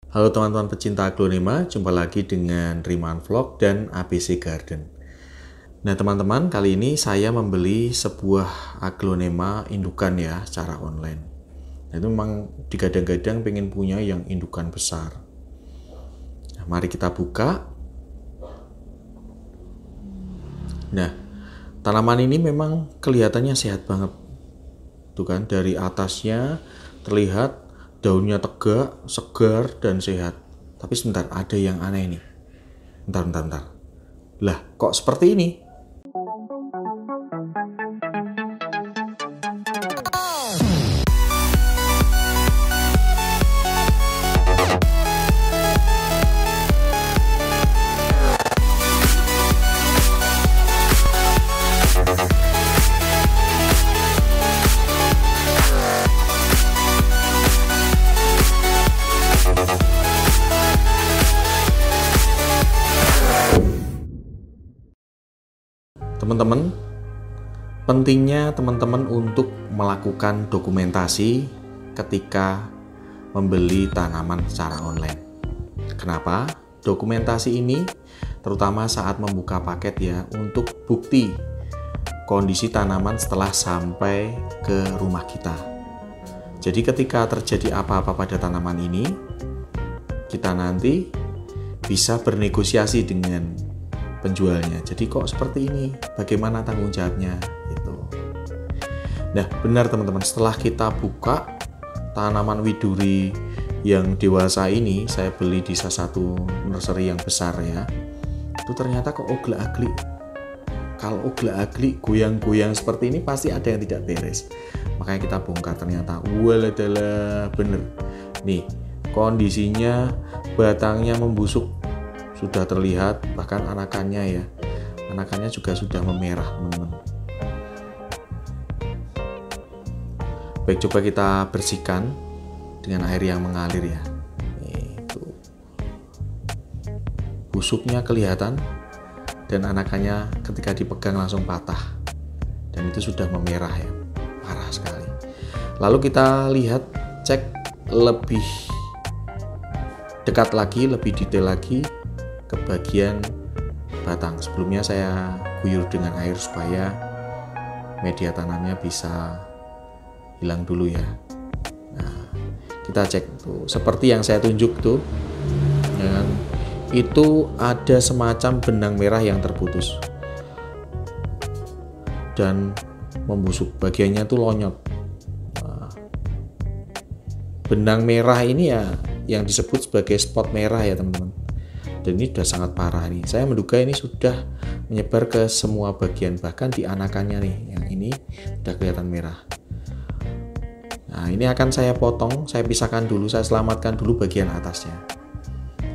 Halo teman-teman pecinta aglonema, jumpa lagi dengan Riman Vlog dan ABC Garden. Nah teman-teman, kali ini saya membeli sebuah aglonema indukan ya secara online. Nah, itu memang digadang-gadang pengen punya yang indukan besar. Nah, mari kita buka. Nah, tanaman ini memang kelihatannya sehat banget. Tuh kan, dari atasnya terlihat daunnya tegak, segar, dan sehat. Tapi sebentar, ada yang aneh nih. Bentar. Lah, kok seperti ini? Teman-teman, pentingnya teman-teman untuk melakukan dokumentasi ketika membeli tanaman secara online. Kenapa? Dokumentasi ini terutama saat membuka paket ya, untuk bukti kondisi tanaman setelah sampai ke rumah kita. Jadi ketika terjadi apa-apa pada tanaman ini, kita nanti bisa bernegosiasi dengan penjualnya. Jadi kok seperti ini, bagaimana tanggung jawabnya itu. Nah benar teman-teman, setelah kita buka tanaman widuri yang dewasa ini, saya beli di salah satu nursery yang besar ya, itu ternyata kok oglak-aglik. Kalau oglak-aglik goyang-goyang seperti ini pasti ada yang tidak beres. Makanya kita bongkar, ternyata waladalah bener nih, kondisinya batangnya membusuk, sudah terlihat, bahkan anakannya juga sudah memerah teman-teman. Baik, coba kita bersihkan dengan air yang mengalir ya. Itu busuknya kelihatan, dan anakannya ketika dipegang langsung patah, dan itu sudah memerah ya, parah sekali. Lalu kita lihat, cek lebih dekat lagi, lebih detail lagi ke bagian batang. Sebelumnya saya guyur dengan air supaya media tanamnya bisa hilang dulu ya. Nah, kita cek tuh, seperti yang saya tunjuk tuh, ya kan? Itu ada semacam benang merah yang terputus dan membusuk, bagiannya tuh lonyot. Nah, benang merah ini ya yang disebut sebagai spot merah ya teman-teman. Dan ini sudah sangat parah nih. Saya menduga ini sudah menyebar ke semua bagian, bahkan di anakannya nih, yang ini sudah kelihatan merah. Nah ini akan saya potong, saya pisahkan dulu, saya selamatkan dulu bagian atasnya.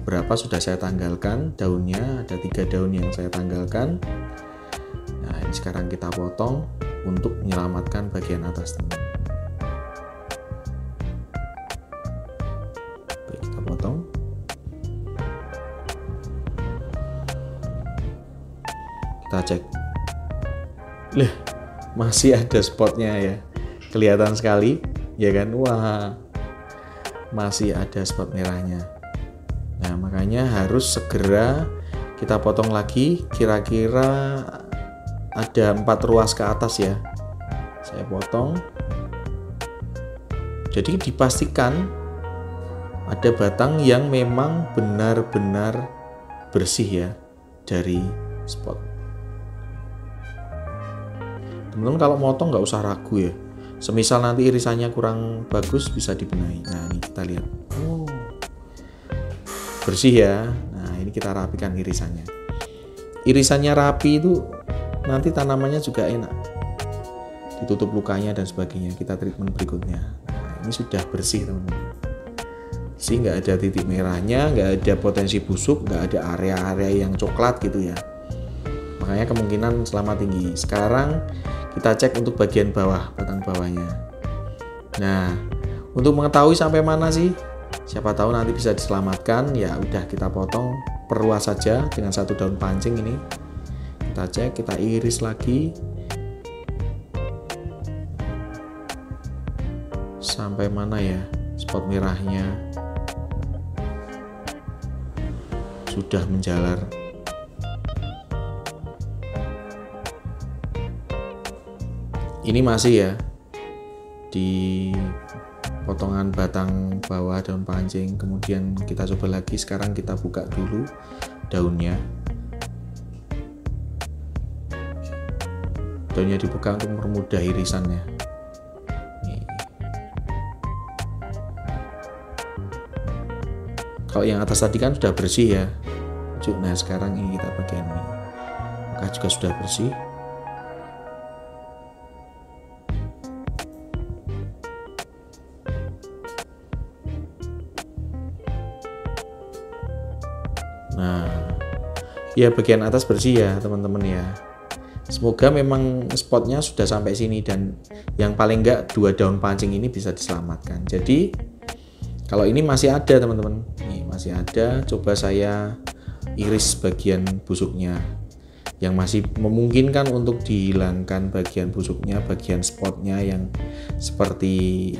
Berapa sudah saya tanggalkan daunnya, ada 3 daun yang saya tanggalkan. Nah ini sekarang kita potong untuk menyelamatkan bagian atas teman. Baik, kita potong. Kita cek, lah masih ada spotnya ya, kelihatan sekali ya kan. Wah, masih ada spot merahnya. Nah makanya harus segera kita potong lagi, kira-kira ada 4 ruas ke atas ya, saya potong. Jadi dipastikan ada batang yang memang benar-benar bersih ya dari spot. Teman-teman kalau motong nggak usah ragu ya. Semisal nanti irisannya kurang bagus bisa dibenahi. Nah ini kita lihat, oh bersih ya. Nah ini kita rapikan irisannya. Irisannya rapi itu nanti tanamannya juga enak, ditutup lukanya dan sebagainya. Kita treatment berikutnya. Nah ini sudah bersih teman-teman. Sih nggak ada titik merahnya, nggak ada potensi busuk, nggak ada area-area yang coklat gitu ya. Makanya kemungkinan selamat tinggi. Sekarang kita cek untuk bagian bawah, batang bawahnya. Nah, untuk mengetahui sampai mana sih, siapa tahu nanti bisa diselamatkan, ya udah kita potong perluas saja dengan 1 daun pancing ini. Kita cek, kita iris lagi sampai mana ya spot merahnya. sudah menjalar. Ini masih ya di potongan batang bawah daun pancing. Kemudian kita coba lagi, sekarang kita buka dulu daunnya. Daunnya dibuka untuk mempermudah irisannya. Nih. Kalau yang atas tadi kan sudah bersih ya. Nah sekarang ini kita bagian ini, maka juga sudah bersih. Nah, ya bagian atas bersih ya teman-teman ya. Semoga memang spotnya sudah sampai sini, dan yang paling enggak 2 daun pancing ini bisa diselamatkan. Jadi kalau ini masih ada teman-teman, ini masih ada. Coba saya iris bagian busuknya, yang masih memungkinkan untuk dihilangkan bagian busuknya, bagian spotnya yang seperti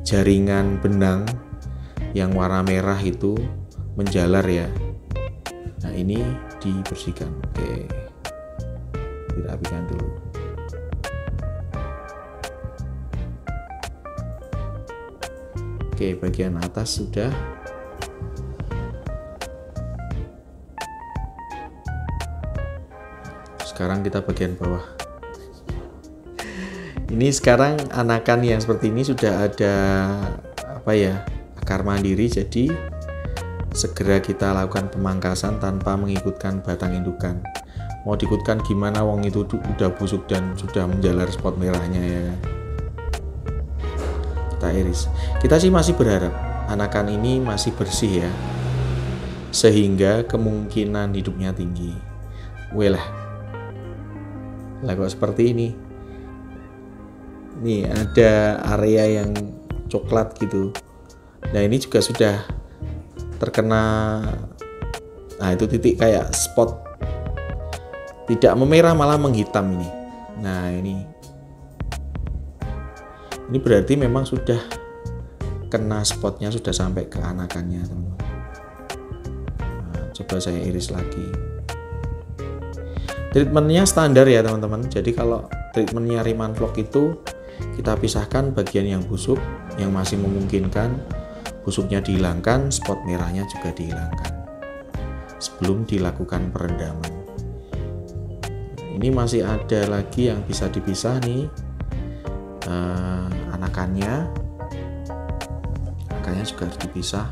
jaringan benang yang warna merah itu menjalar ya. Nah ini dibersihkan. Oke, dirapikan dulu. Oke, bagian atas sudah. Sekarang kita bagian bawah. Ini sekarang anakan yang seperti ini sudah ada akar mandiri, jadi segera kita lakukan pemangkasan tanpa mengikutkan batang indukan. Mau diikutkan gimana, wong itu udah busuk dan sudah menjalar spot merahnya ya. Kita iris. Kita sih masih berharap anakan ini masih bersih ya, sehingga kemungkinan hidupnya tinggi. Lah kok seperti ini. Nih ada area yang coklat gitu. Nah ini juga sudah terkena, nah itu titik kayak spot, tidak memerah malah menghitam ini. Nah ini berarti memang sudah kena spotnya, sudah sampai ke anakannya teman-teman. Nah, coba saya iris lagi. Treatmentnya standar ya teman-teman. Jadi kalau treatmentnya Riemann Vlog itu kita pisahkan bagian yang busuk, yang masih memungkinkan busuknya dihilangkan, spot merahnya juga dihilangkan sebelum dilakukan perendaman. Ini masih ada lagi yang bisa dipisah nih, anakannya juga harus dipisah.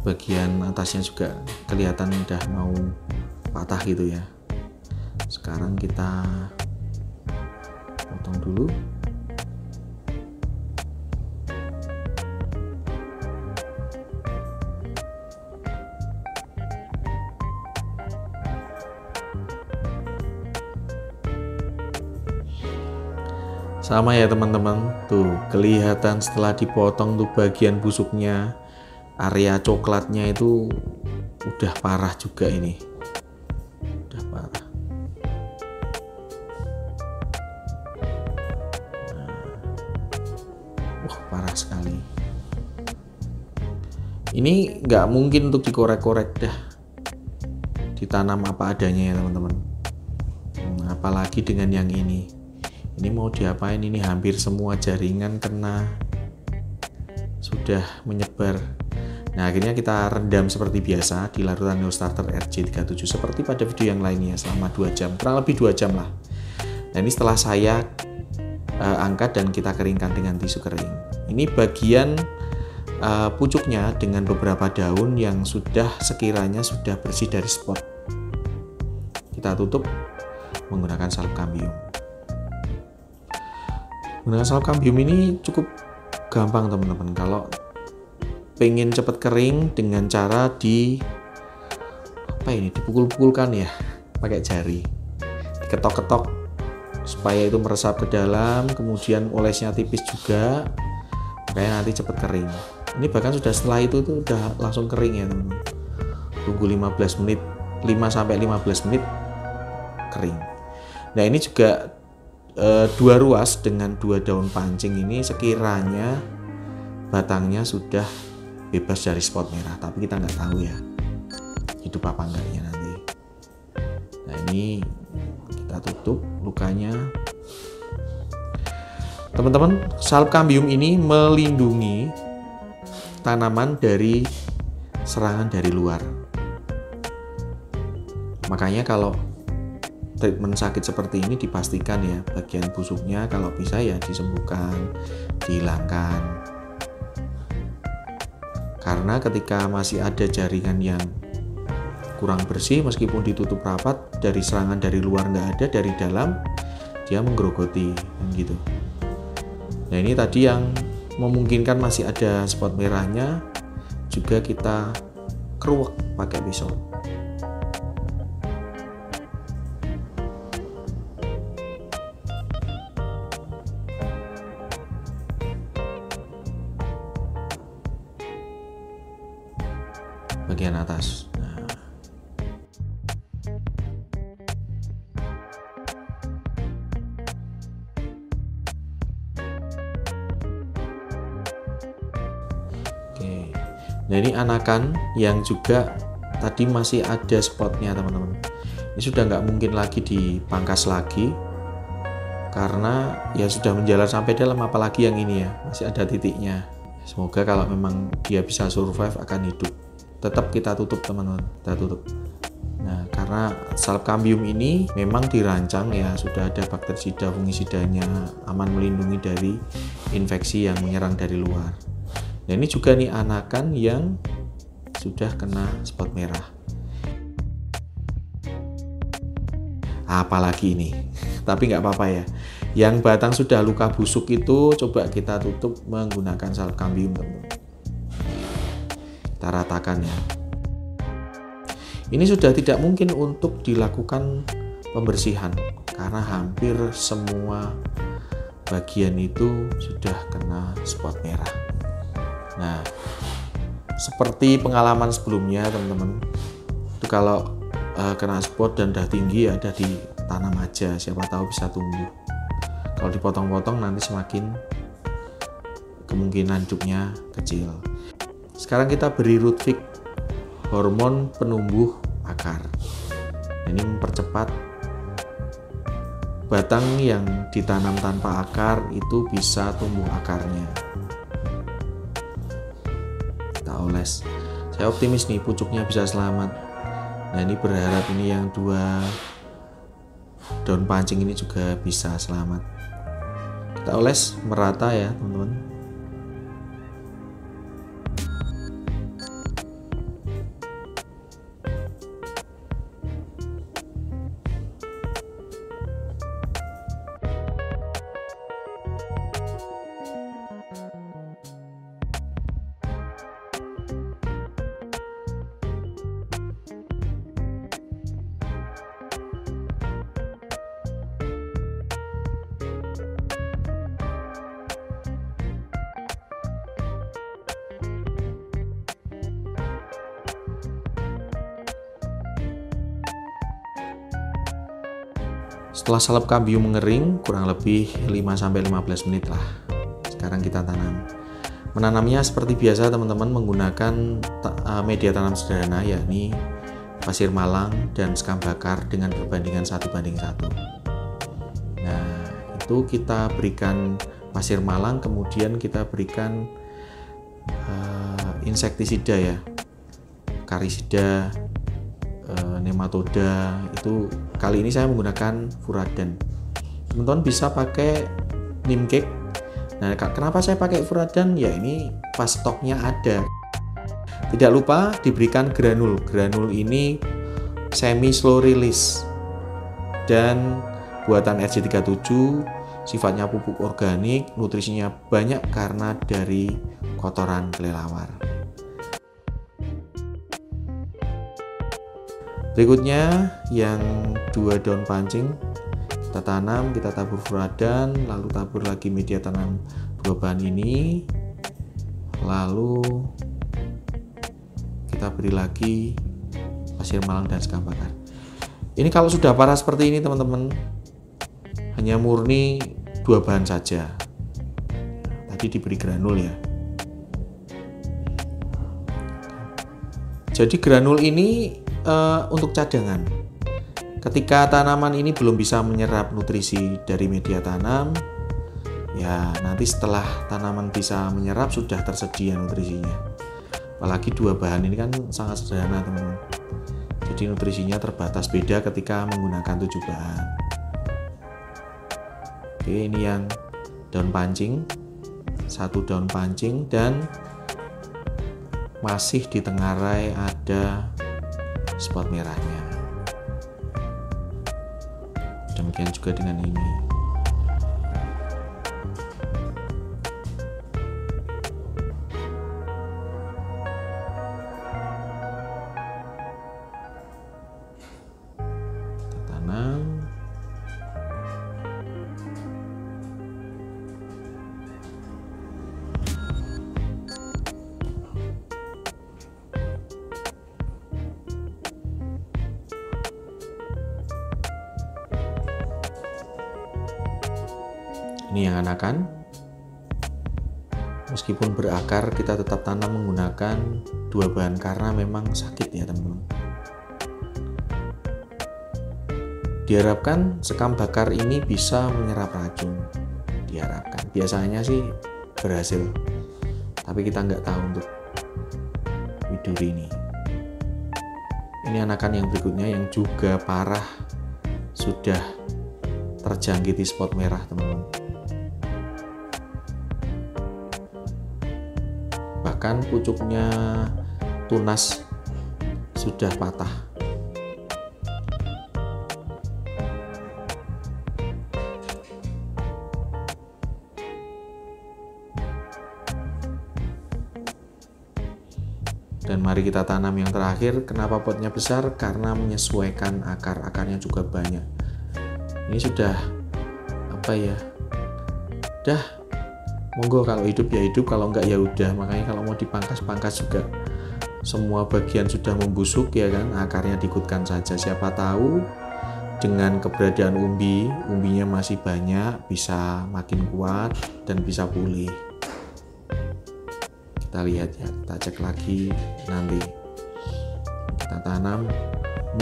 Bagian atasnya juga kelihatan udah mau patah gitu ya. Sekarang kita potong dulu. Sama ya teman-teman, tuh kelihatan setelah dipotong tuh bagian busuknya, area coklatnya itu udah parah juga ini. Udah parah. Wah, parah sekali. Ini nggak mungkin untuk dikorek-korek dah. Ditanam apa adanya ya teman-teman. Apalagi dengan yang ini. Ini mau diapain, ini hampir semua jaringan kena, sudah menyebar. Nah akhirnya kita rendam seperti biasa di larutan Neostarter RJ37 seperti pada video yang lainnya selama 2 jam, kurang lebih 2 jam lah. Nah ini setelah saya angkat dan kita keringkan dengan tisu kering. Ini bagian pucuknya dengan beberapa daun yang sekiranya sudah bersih dari spot. Kita tutup menggunakan salep kambium. Menggunakan salep kambium ini cukup gampang teman-teman. Kalau pengen cepat kering dengan cara dipukul-pukulkan ya pakai jari, diketok-ketok supaya itu meresap ke dalam, kemudian olesnya tipis juga, makanya nanti cepat kering. Ini bahkan sudah setelah itu tuh udah langsung kering ya teman-teman. Tunggu 15 menit, 5-15 menit kering. Nah ini juga 2 ruas dengan 2 daun pancing ini sekiranya batangnya sudah bebas dari spot merah, tapi kita nggak tahu ya hidup apa enggaknya nanti. Nah, ini kita tutup lukanya. Teman-teman, Salpcambium ini melindungi tanaman dari serangan dari luar. Makanya kalau treatment sakit seperti ini dipastikan ya bagian busuknya kalau bisa ya disembuhkan, dihilangkan. Karena ketika masih ada jaringan yang kurang bersih, meskipun ditutup rapat, dari serangan dari luar nggak ada, dari dalam dia menggerogoti gitu. Nah, ini tadi yang memungkinkan masih ada spot merahnya juga kita keruak pakai pisau. Bagian atas. Nah, ini anakan yang juga tadi masih ada spotnya teman-teman. Ini sudah nggak mungkin lagi dipangkas lagi karena ya sudah menjalar sampai dalam, apalagi yang ini ya masih ada titiknya. Semoga kalau memang dia bisa survive akan hidup. Tetap kita tutup teman-teman, kita tutup. Nah, karena Salpcambium ini memang dirancang ya sudah ada bakterisida, fungisidanya, aman melindungi dari infeksi yang menyerang dari luar. Nah, ini juga nih anakan yang sudah kena spot merah. Apalagi ini, tapi nggak apa-apa ya. Yang batang sudah luka busuk itu coba kita tutup menggunakan Salpcambium teman-teman. Kita ratakan ya. Ini sudah tidak mungkin untuk dilakukan pembersihan karena hampir semua bagian itu sudah kena spot merah. Nah, seperti pengalaman sebelumnya teman-teman, itu kalau kena spot dan udah tinggi ya udah ditanam aja, siapa tahu bisa tumbuh. Kalau dipotong-potong nanti semakin kemungkinan hidupnya kecil. Sekarang kita beri root fix, hormon penumbuh akar. Ini mempercepat batang yang ditanam tanpa akar itu bisa tumbuh akarnya. Oles. Saya optimis nih pucuknya bisa selamat. Nah, ini berharap ini yang 2 daun pancing ini juga bisa selamat. Kita oles merata ya teman-teman. Setelah Salpcambium mengering kurang lebih 5-15 menit lah. Sekarang kita tanam. Menanamnya seperti biasa teman-teman menggunakan media tanam sederhana yakni pasir malang dan sekam bakar dengan perbandingan 1:1. Nah, itu kita berikan pasir malang, kemudian kita berikan insektisida ya, karisida, nematoda. Itu kali ini saya menggunakan Furadan. Teman-teman bisa pakai neem cake. Nah, kenapa saya pakai Furadan? Ya ini pas stoknya ada. Tidak lupa diberikan granul. Granul ini semi slow release dan buatan RJ37, sifatnya pupuk organik, nutrisinya banyak karena dari kotoran kelelawar. Berikutnya yang 2 daun pancing kita tanam, kita tabur Furadan, lalu tabur lagi media tanam 2 bahan ini, lalu kita beri lagi pasir malang dan sekam bakar. Ini kalau sudah parah seperti ini teman-teman, hanya murni 2 bahan saja. Tadi diberi granul ya. Jadi granul ini untuk cadangan. Ketika tanaman ini belum bisa menyerap nutrisi dari media tanam, ya nanti setelah tanaman bisa menyerap sudah tersedia nutrisinya. Apalagi 2 bahan ini kan sangat sederhana teman-teman. Jadi nutrisinya terbatas, beda ketika menggunakan 7 bahan. Oke, ini yang daun pancing, 1 daun pancing, dan masih di tenggarai ada spot merahnya. Demikian juga dengan ini. Kita tanam. Ini yang anakan. Meskipun berakar, kita tetap tanam menggunakan 2 bahan karena memang sakit ya teman-teman. Diharapkan sekam bakar ini bisa menyerap racun. Diharapkan. Biasanya sih berhasil. Tapi kita nggak tahu untuk widuri ini. Ini anakan yang berikutnya yang juga parah, sudah terjangkiti spot merah teman-teman. Bahkan pucuknya tunas sudah patah. Dan mari kita tanam yang terakhir. Kenapa potnya besar? Karena menyesuaikan akar-akarnya juga banyak. Ini sudah apa ya? Dah, monggo kalau hidup ya hidup, kalau enggak ya udah. Makanya kalau mau dipangkas juga semua bagian sudah membusuk ya kan, akarnya diikutkan saja. Siapa tahu dengan keberadaan umbinya masih banyak, bisa makin kuat dan bisa pulih. Kita lihat ya, kita cek lagi nanti. Kita tanam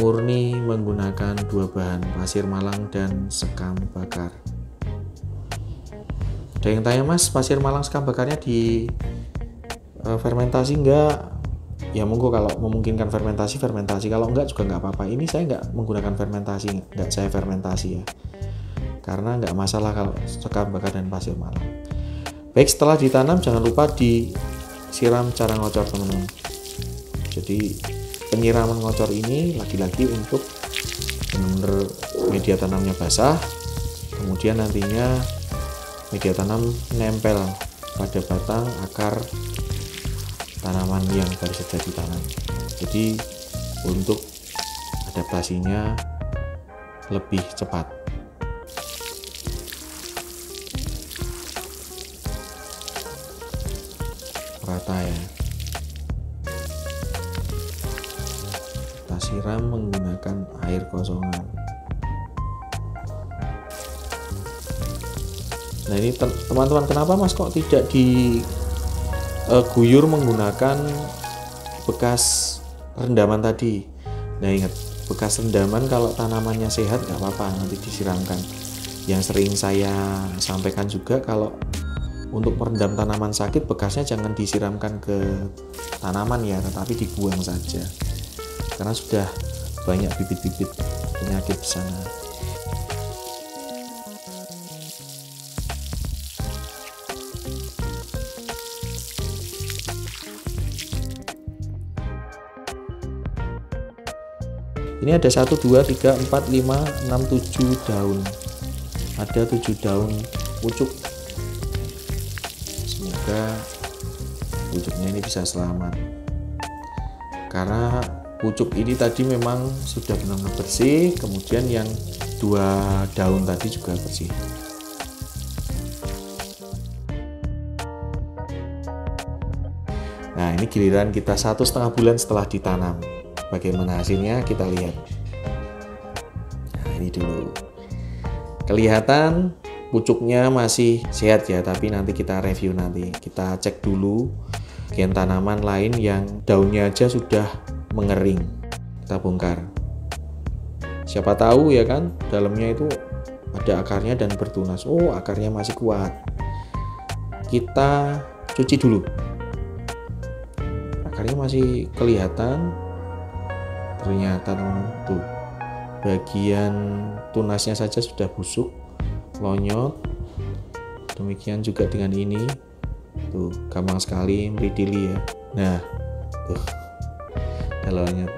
murni menggunakan 2 bahan, pasir malang dan sekam bakar. Ada yang tanya, Mas, pasir malang sekam bakarnya di fermentasi enggak? Ya monggo, kalau memungkinkan fermentasi, kalau enggak juga enggak apa-apa. Ini saya enggak menggunakan fermentasi, enggak saya fermentasi ya, karena enggak masalah kalau sekam bakar dan pasir malang. Baik, setelah ditanam jangan lupa disiram cara ngocor teman-teman. Jadi penyiraman ngocor ini lagi-lagi untuk benar-benar media tanamnya basah, kemudian nantinya media tanam nempel pada batang akar tanaman yang baru saja ditanam. Jadi untuk adaptasinya lebih cepat. Rata ya. Kita siram menggunakan air kosongan. Nah ini teman-teman, kenapa Mas kok tidak diguyur menggunakan bekas rendaman tadi? Nah ingat, bekas rendaman kalau tanamannya sehat nggak apa-apa, nanti disiramkan. Yang sering saya sampaikan juga, kalau untuk merendam tanaman sakit, bekasnya jangan disiramkan ke tanaman ya, tetapi dibuang saja, karena sudah banyak bibit-bibit penyakit di sana. Ini ada 1, 2, 3, 4, 5, 6, 7 daun. Ada 7 daun pucuk. Semoga pucuknya ini bisa selamat. Karena pucuk ini tadi memang sudah benar-benar bersih, kemudian yang 2 daun tadi juga bersih. Nah, ini giliran kita 1,5 bulan setelah ditanam. Bagaimana hasilnya kita lihat. Nah, ini dulu. Kelihatan pucuknya masih sehat ya, tapi nanti kita review nanti. Kita cek dulu bagian tanaman lain yang daunnya aja sudah mengering. Kita bongkar. Siapa tahu ya kan, dalamnya itu ada akarnya dan bertunas. Oh, akarnya masih kuat. Kita cuci dulu. Akarnya masih kelihatan. Ternyata teman-teman tuh, bagian tunasnya saja sudah busuk, lonyot. Demikian juga dengan ini. Tuh, gampang sekali meridili ya. Nah, tuh. Dalamnya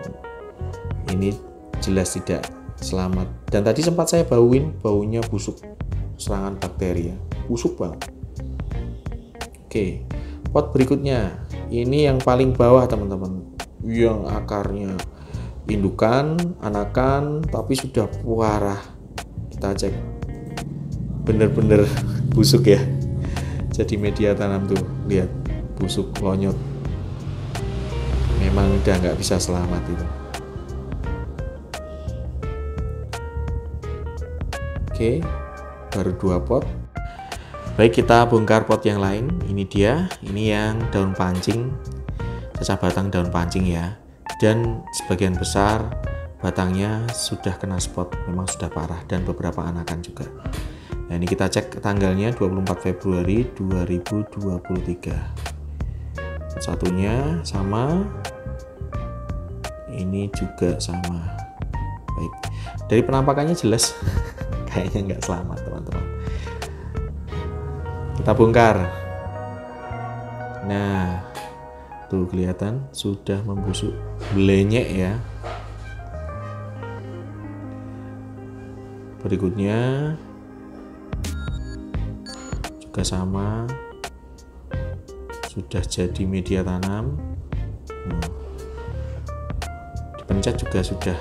ini jelas tidak selamat. Dan tadi sempat saya bauin, baunya busuk, serangan bakteri ya. Busuk banget. Oke, pot berikutnya. Ini yang paling bawah teman-teman. Yang akarnya indukan, anakan, tapi sudah puarah. Kita cek, bener-bener busuk ya. Jadi media tanam tuh, lihat, busuk, lonyot. Memang udah nggak bisa selamat itu. Oke, baru 2 pot. Baik, kita bongkar pot yang lain. Ini dia, ini yang daun pancing, cacah batang daun pancing ya. Dan sebagian besar batangnya sudah kena spot, memang sudah parah, dan beberapa anakan juga. Nah, ini kita cek tanggalnya 24 Februari 2023. Satunya sama, ini juga sama. Baik, dari penampakannya jelas kayaknya nggak selamat teman-teman. Kita bongkar. Nah, tuh kelihatan sudah membusuk, belenyek ya. Berikutnya juga sama, sudah jadi media tanam. Dipencet juga sudah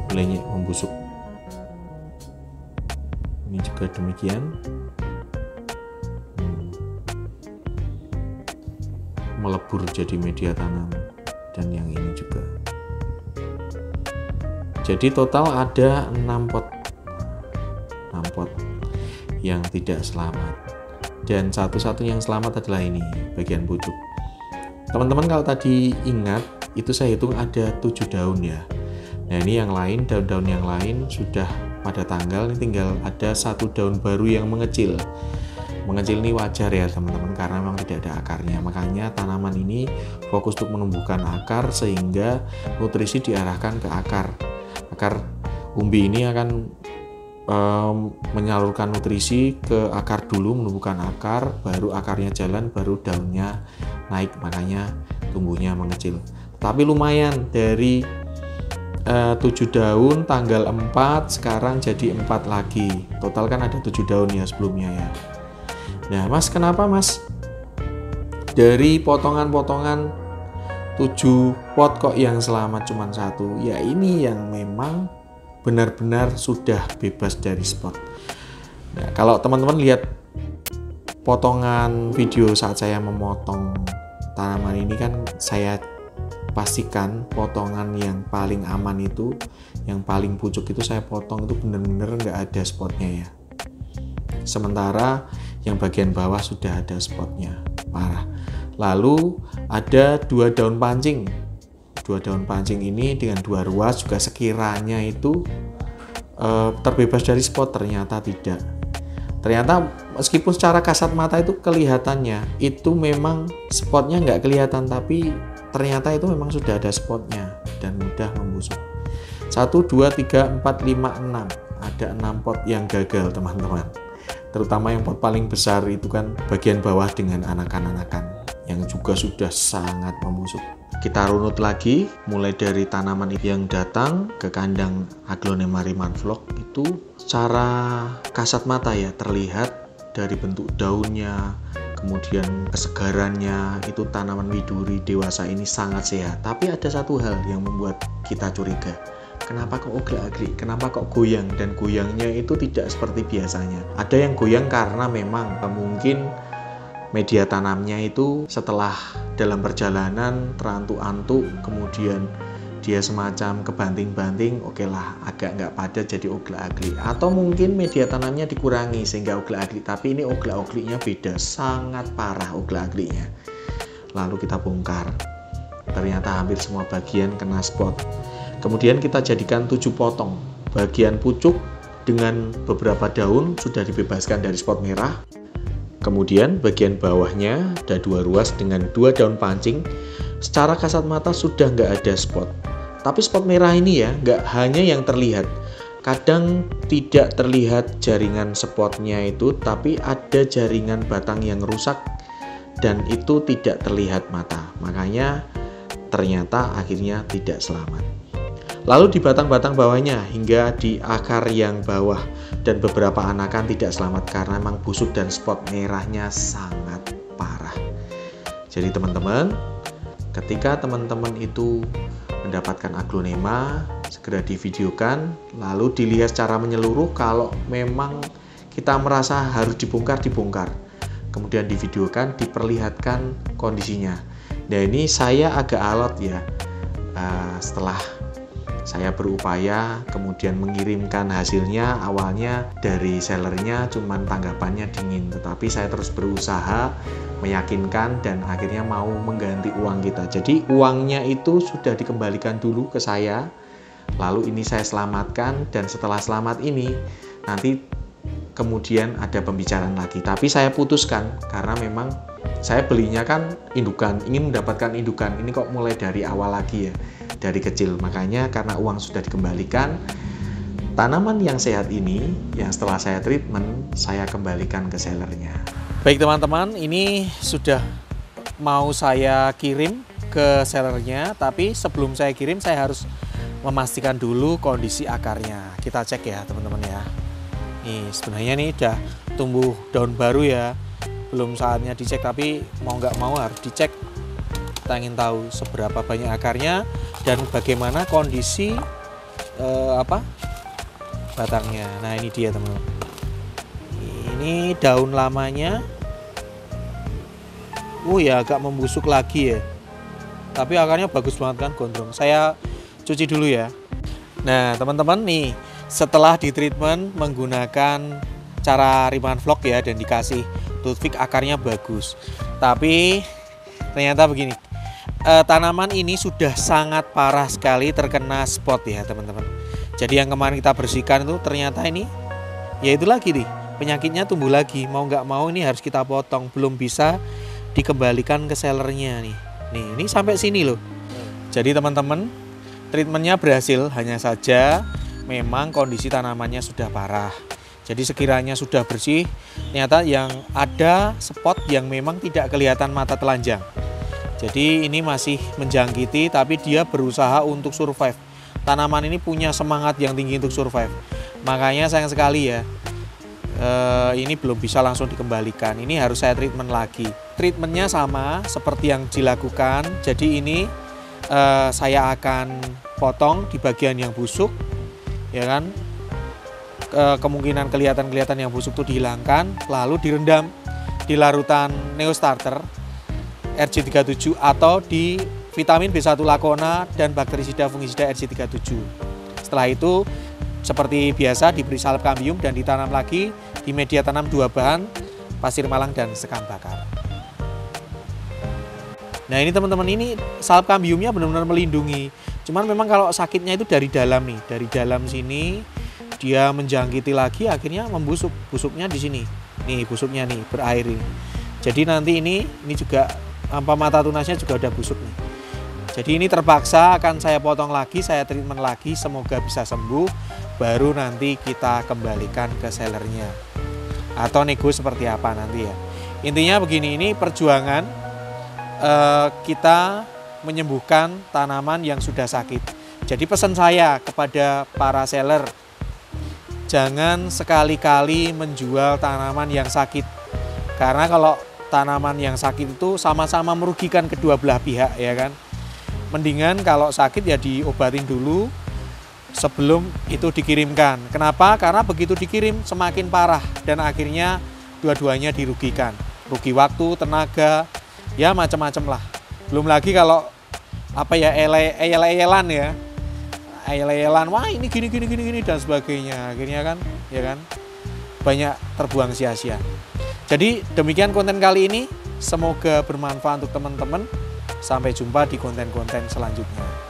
belenyek, membusuk. Ini juga demikian. Melebur jadi media tanam, dan yang ini juga. Jadi total ada 6 pot yang tidak selamat, dan satu-satunya yang selamat adalah ini bagian pucuk. Teman-teman kalau tadi ingat, itu saya hitung ada 7 daun ya. Nah, ini yang lain, daun-daun yang lain sudah pada tanggal, ini tinggal ada 1 daun baru yang mengecil. Mengecil ini wajar ya teman-teman, karena memang tidak ada akarnya. Makanya tanaman ini fokus untuk menumbuhkan akar, sehingga nutrisi diarahkan ke akar. Akar umbi ini akan menyalurkan nutrisi ke akar dulu, menumbuhkan akar, baru akarnya jalan, baru daunnya naik. Makanya tumbuhnya mengecil. Tapi lumayan, dari 7 daun tanggal 4 sekarang jadi 4 lagi. Total kan ada 7 daun ya sebelumnya ya. Nah, Mas, kenapa Mas dari potongan-potongan 7 pot kok yang selamat cuma 1? Ya, ini yang memang benar-benar sudah bebas dari spot. Nah, kalau teman-teman lihat potongan video saat saya memotong tanaman ini kan, saya pastikan potongan yang paling aman itu, yang paling pucuk itu saya potong itu benar-benar nggak ada spotnya ya. Sementara yang bagian bawah sudah ada spotnya, parah. Lalu ada 2 daun pancing. 2 daun pancing ini dengan 2 ruas juga sekiranya itu terbebas dari spot, ternyata tidak. Ternyata meskipun secara kasat mata itu kelihatannya itu memang spotnya nggak kelihatan, tapi ternyata itu memang sudah ada spotnya dan mudah membusuk. 1, 2, 3, 4, 5, 6. Ada 6 pot yang gagal teman-teman. Terutama yang pot paling besar itu kan bagian bawah dengan anakan-anakan yang juga sudah sangat membusuk. Kita runut lagi, mulai dari tanaman yang datang ke kandang Aglonema Riemann-Vlog itu secara kasat mata ya terlihat dari bentuk daunnya, kemudian kesegarannya, itu tanaman widuri dewasa ini sangat sehat. Tapi ada satu hal yang membuat kita curiga. Kenapa kok ograk-agrik? Kenapa kok goyang? Dan goyangnya itu tidak seperti biasanya. Ada yang goyang karena memang mungkin media tanamnya itu setelah dalam perjalanan terantuk-antuk, kemudian dia semacam kebanting-banting, oke lah, agak nggak padat jadi oglak-aglik. Atau mungkin media tanamnya dikurangi sehingga oglak-aglik, tapi ini oglak-agliknya beda, sangat parah oglak-agliknya. Lalu kita bongkar, ternyata hampir semua bagian kena spot. Kemudian kita jadikan 7 potong. Bagian pucuk dengan beberapa daun sudah dibebaskan dari spot merah. Kemudian bagian bawahnya ada 2 ruas dengan 2 daun pancing. Secara kasat mata sudah nggak ada spot. Tapi spot merah ini ya nggak hanya yang terlihat. Kadang tidak terlihat jaringan spotnya itu, tapi ada jaringan batang yang rusak dan itu tidak terlihat mata. Makanya ternyata akhirnya tidak selamat. Lalu di batang-batang bawahnya hingga di akar yang bawah dan beberapa anakan tidak selamat karena memang busuk dan spot merahnya sangat parah. Jadi teman-teman, ketika teman-teman itu mendapatkan aglonema, segera divideokan, lalu dilihat secara menyeluruh. Kalau memang kita merasa harus dibongkar, kemudian divideokan, diperlihatkan kondisinya. Nah ini saya agak alot ya, setelah saya berupaya kemudian mengirimkan hasilnya, awalnya dari sellernya cuman tanggapannya dingin, tetapi saya terus berusaha meyakinkan dan akhirnya mau mengganti uang kita. Jadi uangnya itu sudah dikembalikan dulu ke saya, lalu ini saya selamatkan, dan setelah selamat ini nanti kemudian ada pembicaraan lagi. Tapi saya putuskan karena memang saya belinya kan indukan, ingin mendapatkan indukan, ini kok mulai dari awal lagi ya, dari kecil. Makanya karena uang sudah dikembalikan, tanaman yang sehat ini yang setelah saya treatment, saya kembalikan ke sellernya. Baik teman-teman, ini sudah mau saya kirim ke sellernya, tapi sebelum saya kirim saya harus memastikan dulu kondisi akarnya. Kita cek ya teman-teman ya. Nih sebenarnya nih udah tumbuh daun baru ya, belum saatnya dicek, tapi mau nggak mau harus dicek. Kita ingin tahu seberapa banyak akarnya dan bagaimana kondisi batangnya. Nah ini dia teman-teman, ini daun lamanya ya agak membusuk lagi ya, tapi akarnya bagus banget kan, gondrong. Saya cuci dulu ya. Nah teman-teman nih, setelah di treatment menggunakan cara Riman Vlog ya dan dikasih toothpick, akarnya bagus. Tapi ternyata begini, tanaman ini sudah sangat parah sekali terkena spot ya teman-teman. Jadi yang kemarin kita bersihkan itu ternyata ini ya itu lagi nih, penyakitnya tumbuh lagi. Mau nggak mau ini harus kita potong, belum bisa dikembalikan ke sellernya nih. Ini sampai sini loh. Jadi teman-teman, treatmentnya berhasil, hanya saja memang kondisi tanamannya sudah parah. Jadi sekiranya sudah bersih, ternyata yang ada spot yang memang tidak kelihatan mata telanjang. Jadi ini masih menjangkiti, tapi dia berusaha untuk survive. Tanaman ini punya semangat yang tinggi untuk survive. Makanya sayang sekali ya, ini belum bisa langsung dikembalikan. Ini harus saya treatment lagi. Treatmentnya sama seperti yang dilakukan. Jadi ini saya akan potong di bagian yang busuk, ya kan? Kemungkinan kelihatan yang busuk itu dihilangkan, lalu direndam di larutan Neostarter RG37 atau di vitamin B1 Lacona dan bakterisida fungisida RG37. Setelah itu seperti biasa diberi salep kambium dan ditanam lagi di media tanam 2 bahan, pasir malang dan sekam bakar. Nah ini teman-teman, ini salep kambiumnya benar-benar melindungi. Cuman memang kalau sakitnya itu dari dalam nih, dari dalam sini dia menjangkiti lagi, akhirnya membusuk. Busuknya di sini. Nih busuknya nih, berair ini. Jadi nanti ini juga mata tunasnya juga udah busuk nih. Jadi ini terpaksa akan saya potong lagi, saya treatment lagi, semoga bisa sembuh. Baru nanti kita kembalikan ke sellernya. Atau nego seperti apa nanti ya. Intinya begini, ini perjuangan kita menyembuhkan tanaman yang sudah sakit. Jadi pesan saya kepada para seller, jangan sekali-kali menjual tanaman yang sakit. Karena kalau tanaman yang sakit itu sama-sama merugikan kedua belah pihak ya kan. Mendingan kalau sakit ya diobatin dulu sebelum itu dikirimkan. Kenapa? Karena begitu dikirim semakin parah dan akhirnya dua-duanya dirugikan. Rugi waktu, tenaga, ya macam-macam lah. Belum lagi kalau eyel-eyelan ya. Eyel-eyelan, wah ini gini dan sebagainya. Akhirnya kan, ya kan, banyak terbuang sia-sia. Jadi demikian konten kali ini, semoga bermanfaat untuk teman-teman. Sampai jumpa di konten-konten selanjutnya.